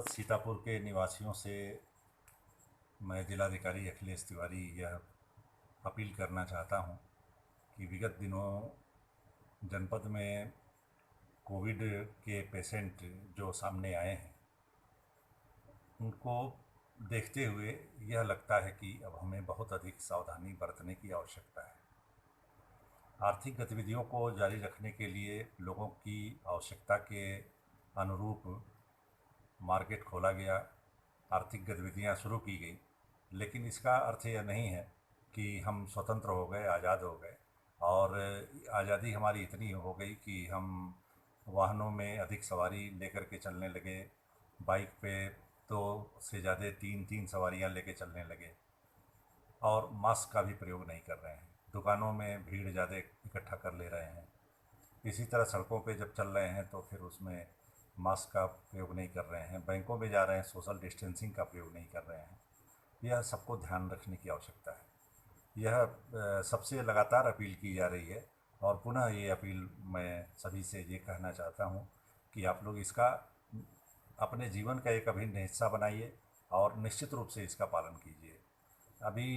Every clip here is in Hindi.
जनपद सीतापुर के निवासियों से मैं जिलाधिकारी अखिलेश तिवारी यह अपील करना चाहता हूं कि विगत दिनों जनपद में कोविड के पेशेंट जो सामने आए हैं उनको देखते हुए यह लगता है कि अब हमें बहुत अधिक सावधानी बरतने की आवश्यकता है। आर्थिक गतिविधियों को जारी रखने के लिए लोगों की आवश्यकता के अनुरूप मार्केट खोला गया, आर्थिक गतिविधियां शुरू की गई, लेकिन इसका अर्थ यह नहीं है कि हम स्वतंत्र हो गए, आज़ाद हो गए। और आज़ादी हमारी इतनी हो गई कि हम वाहनों में अधिक सवारी लेकर के चलने लगे, बाइक पे 2 से ज़्यादा 3 सवारियां लेके चलने लगे और मास्क का भी प्रयोग नहीं कर रहे हैं। दुकानों में भीड़ ज़्यादा इकट्ठा कर ले रहे हैं। इसी तरह सड़कों पे जब चल रहे हैं तो फिर उसमें मास्क का प्रयोग नहीं कर रहे हैं। बैंकों में जा रहे हैं, सोशल डिस्टेंसिंग का प्रयोग नहीं कर रहे हैं। यह सबको ध्यान रखने की आवश्यकता है। यह सबसे लगातार अपील की जा रही है और पुनः ये अपील मैं सभी से ये कहना चाहता हूँ कि आप लोग इसका अपने जीवन का एक अभिन्न हिस्सा बनाइए और निश्चित रूप से इसका पालन कीजिए। अभी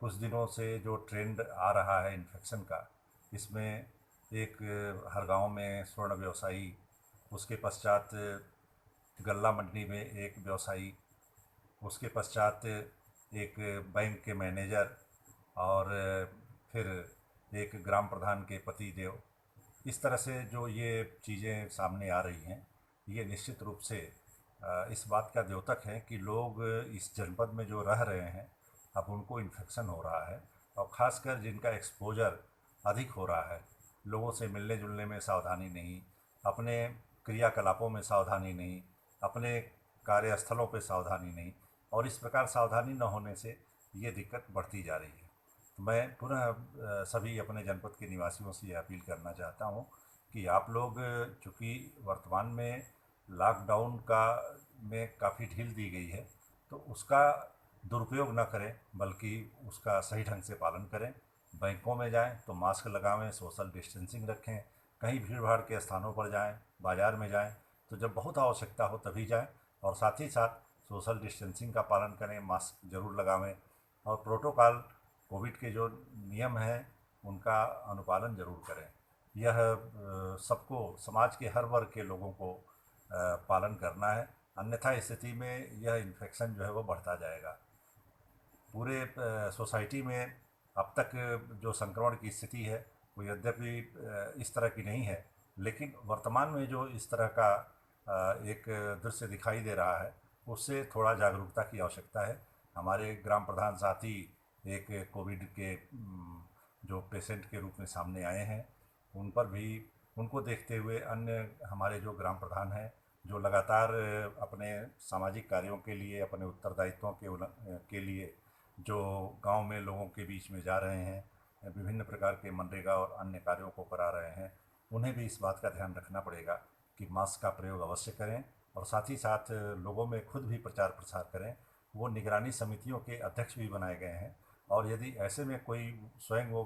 कुछ दिनों से जो ट्रेंड आ रहा है इन्फेक्शन का, इसमें एक हर गांव में स्वर्ण व्यवसायी, उसके पश्चात गल्ला मंडी में एक व्यवसायी, उसके पश्चात एक बैंक के मैनेजर और फिर एक ग्राम प्रधान के पति देव, इस तरह से जो ये चीज़ें सामने आ रही हैं, ये निश्चित रूप से इस बात का द्योतक है कि लोग इस जनपद में जो रह रहे हैं अब उनको इन्फेक्शन हो रहा है। और ख़ासकर जिनका एक्सपोजर अधिक हो रहा है, लोगों से मिलने जुलने में सावधानी नहीं, अपने क्रियाकलापों में सावधानी नहीं, अपने कार्यस्थलों पर सावधानी नहीं, और इस प्रकार सावधानी न होने से ये दिक्कत बढ़ती जा रही है। तो मैं पुनः सभी अपने जनपद के निवासियों से ये अपील करना चाहता हूँ कि आप लोग, चूँकि वर्तमान में लॉकडाउन का में काफ़ी ढील दी गई है, तो उसका दुरुपयोग न करें बल्कि उसका सही ढंग से पालन करें। बैंकों में जाएं तो मास्क लगावें, सोशल डिस्टेंसिंग रखें। कहीं भीड़ भाड़ के स्थानों पर जाएं, बाज़ार में जाएं तो जब बहुत आवश्यकता हो तभी जाएं, और साथ ही साथ सोशल डिस्टेंसिंग का पालन करें, मास्क ज़रूर लगावें और प्रोटोकॉल कोविड के जो नियम हैं उनका अनुपालन ज़रूर करें। यह सबको, समाज के हर वर्ग के लोगों को पालन करना है, अन्यथा स्थिति में यह इन्फेक्शन जो है वो बढ़ता जाएगा। पूरे सोसाइटी में अब तक जो संक्रमण की स्थिति है वो यद्यपि इस तरह की नहीं है, लेकिन वर्तमान में जो इस तरह का एक दृश्य दिखाई दे रहा है उससे थोड़ा जागरूकता की आवश्यकता है। हमारे ग्राम प्रधान साथी एक कोविड के जो पेशेंट के रूप में सामने आए हैं, उन पर भी, उनको देखते हुए अन्य हमारे जो ग्राम प्रधान हैं जो लगातार अपने सामाजिक कार्यों के लिए, अपने उत्तरदायित्वों के लिए जो गांव में लोगों के बीच में जा रहे हैं, विभिन्न प्रकार के मनरेगा और अन्य कार्यों को करा रहे हैं, उन्हें भी इस बात का ध्यान रखना पड़ेगा कि मास्क का प्रयोग अवश्य करें और साथ ही साथ लोगों में खुद भी प्रचार प्रसार करें। वो निगरानी समितियों के अध्यक्ष भी बनाए गए हैं और यदि ऐसे में कोई स्वयं वो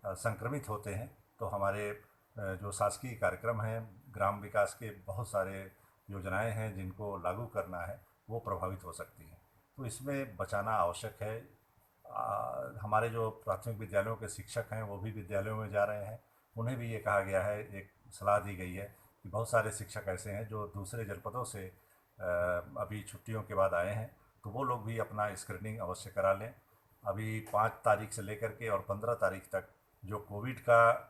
संक्रमित होते हैं तो हमारे जो शासकीय कार्यक्रम हैं, ग्राम विकास के बहुत सारे योजनाएं हैं जिनको लागू करना है, वो प्रभावित हो सकती हैं। तो इसमें बचाना आवश्यक है। हमारे जो प्राथमिक विद्यालयों के शिक्षक हैं वो भी विद्यालयों में जा रहे हैं, उन्हें भी ये कहा गया है, एक सलाह दी गई है कि बहुत सारे शिक्षक ऐसे हैं जो दूसरे जनपदों से अभी छुट्टियों के बाद आए हैं, तो वो लोग भी अपना स्क्रीनिंग अवश्य करा लें। अभी 5 तारीख से लेकर के और 15 तारीख तक जो कोविड का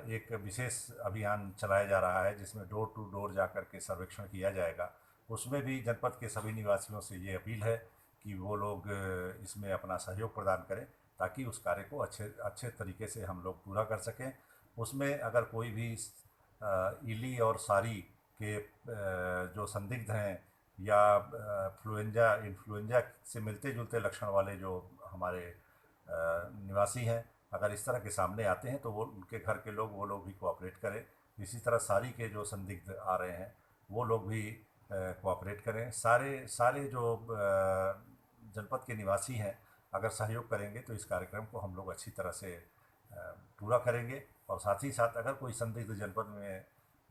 एक विशेष अभियान चलाया जा रहा है जिसमें डोर टू डोर जा कर के सर्वेक्षण किया जाएगा, उसमें भी जनपद के सभी निवासियों से ये अपील है कि वो लोग इसमें अपना सहयोग प्रदान करें ताकि उस कार्य को अच्छे अच्छे तरीके से हम लोग पूरा कर सकें। उसमें अगर कोई भी इली और सारी के जो संदिग्ध हैं या इन्फ्लुएंजा से मिलते जुलते लक्षण वाले जो हमारे निवासी हैं, अगर इस तरह के सामने आते हैं तो वो, उनके घर के लोग, वो लोग भी कोऑपरेट करें। इसी तरह सारी के जो संदिग्ध आ रहे हैं वो लोग भी कोऑपरेट करें। सारे सारे जो जनपद के निवासी हैं अगर सहयोग करेंगे तो इस कार्यक्रम को हम लोग अच्छी तरह से पूरा करेंगे। और साथ ही साथ अगर कोई संदिग्ध जनपद में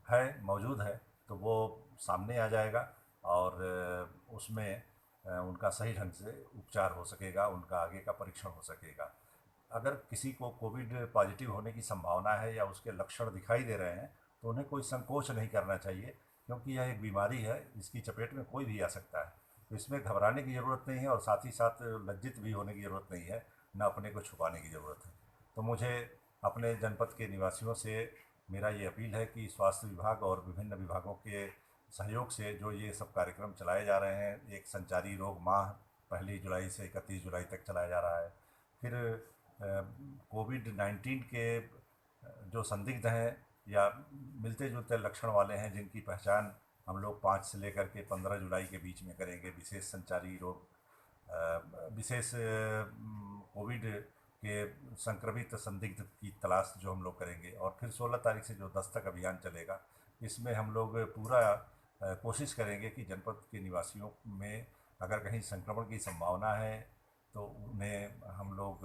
है, मौजूद है, तो वो सामने आ जाएगा और उसमें उनका सही ढंग से उपचार हो सकेगा, उनका आगे का परीक्षण हो सकेगा। अगर किसी को कोविड पॉजिटिव होने की संभावना है या उसके लक्षण दिखाई दे रहे हैं तो उन्हें कोई संकोच नहीं करना चाहिए, क्योंकि यह एक बीमारी है, इसकी चपेट में कोई भी आ सकता है। तो इसमें घबराने की ज़रूरत नहीं है और साथ ही साथ लज्जित भी होने की ज़रूरत नहीं है, न अपने को छुपाने की ज़रूरत है। तो मुझे अपने जनपद के निवासियों से मेरा ये अपील है कि स्वास्थ्य विभाग और विभिन्न विभागों के सहयोग से जो ये सब कार्यक्रम चलाए जा रहे हैं, एक संचारी रोग माह 1 जुलाई से 31 जुलाई तक चलाया जा रहा है। फिर कोविड-19 के जो संदिग्ध हैं या मिलते जुलते लक्षण वाले हैं, जिनकी पहचान हम लोग 5 से लेकर के 15 जुलाई के बीच में करेंगे, विशेष संचारी रोग विशेष कोविड के संक्रमित संदिग्ध की तलाश जो हम लोग करेंगे। और फिर 16 तारीख से जो दस्तक अभियान चलेगा, इसमें हम लोग पूरा कोशिश करेंगे कि जनपद के निवासियों में अगर कहीं संक्रमण की संभावना है तो उन्हें हम लोग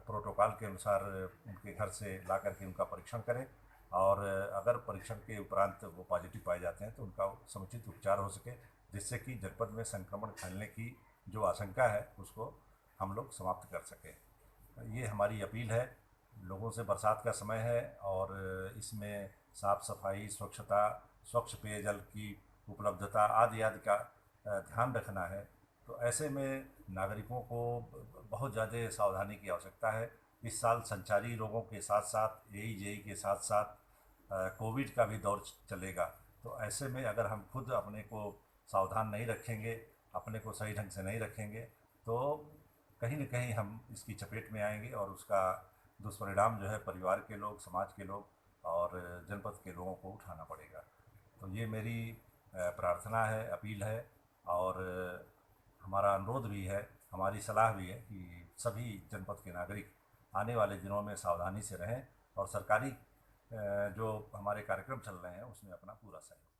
प्रोटोकॉल के अनुसार उनके घर से ला करके उनका परीक्षण करें, और अगर परीक्षण के उपरांत वो पॉजिटिव पाए जाते हैं तो उनका समुचित उपचार हो सके, जिससे कि जनपद में संक्रमण फैलने की जो आशंका है उसको हम लोग समाप्त कर सकें। ये हमारी अपील है। लोगों से, बरसात का समय है और इसमें साफ़ सफाई, स्वच्छता, स्वच्छ पेयजल की उपलब्धता आदि आदि का ध्यान रखना है। तो ऐसे में नागरिकों को बहुत ज़्यादा सावधानी की आवश्यकता है। इस साल संचारी रोगों के साथ साथ एईजेई के साथ साथ कोविड का भी दौर चलेगा। तो ऐसे में अगर हम खुद अपने को सावधान नहीं रखेंगे, अपने को सही ढंग से नहीं रखेंगे, तो कहीं न कहीं हम इसकी चपेट में आएंगे और उसका दुष्परिणाम जो है परिवार के लोग, समाज के लोग और जनपद के लोगों को उठाना पड़ेगा। तो ये मेरी प्रार्थना है, अपील है, और हमारा अनुरोध भी है, हमारी सलाह भी है कि सभी जनपद के नागरिक आने वाले दिनों में सावधानी से रहें और सरकारी जो हमारे कार्यक्रम चल रहे हैं उसमें अपना पूरा सहयोग